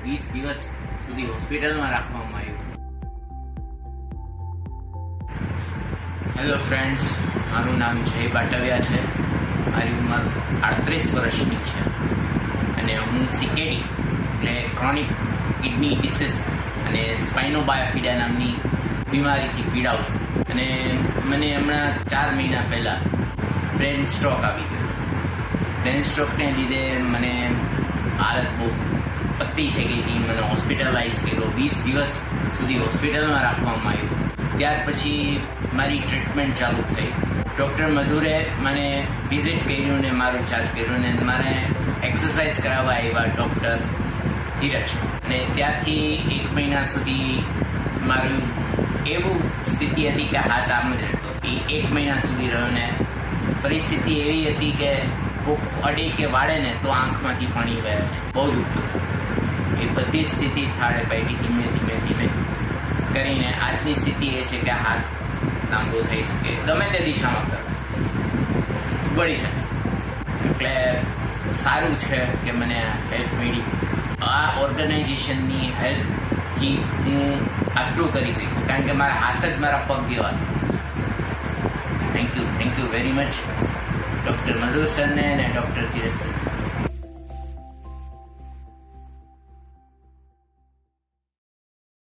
20 દિવસ સુધી હોસ્પિટલમાં રાખવામાં આવ્યું. હેલો ફ્રેન્ડ્સ, મારું નામ જય બાટવિયા છે. મારી ઉંમર 38 વર્ષની છે અને હું CKD એટલે ક્રોનિક કિડની ડિસીઝ અને સ્પાઇનોબાયોફિડા નામની બીમારીથી પીડાઉં છું. અને મને હમણાં 4 મહિના પહેલાં બ્રેન સ્ટ્રોક આવી ગયો. બ્રેન સ્ટ્રોકને લીધે મને હાલત બહુ પતલી થઈ ગઈ હતી. મને હોસ્પિટલાઇઝ કર્યો, 20 દિવસ સુધી હોસ્પિટલમાં રાખવામાં આવ્યું. ત્યાર પછી મારી ટ્રીટમેન્ટ ચાલુ થઈ. ડૉક્ટર મધુરે મને વિઝિટ કર્યું ને મારું ચાર્જ કર્યું ને મારે એક્સરસાઇઝ કરાવવા આવ્યા ડૉક્ટર ધીરજ. અને ત્યારથી 1 મહિના સુધી મારું એવું સ્થિતિ હતી કે હાથ આમ જ રહેતો. એ 1 મહિના સુધી રહ્યો ને પરિસ્થિતિ એવી હતી કે અડે કે વાળે ને તો આંખમાંથી પાણી વહે છે. બહુ દુઃખ. એ બધી સ્થિતિ સ્થળે પડી ધીમે ધીમે ધીમે કરીને આજની સ્થિતિ એ છે કે હાથ લાંબો થઈ શકે, ગમે તે દિશામાં કરો વળી શકે. એટલે સારું છે કે મને હેલ્પ મળી. આ ઓર્ગેનાઇઝેશનની હેલ્પથી હું આટલું કરી શકું, કારણ કે મારા હાથ જ મારા પગ જેવા છે. Thank you very much doctor Madhur સરને અને ડૉક્ટર ધીરજ સર.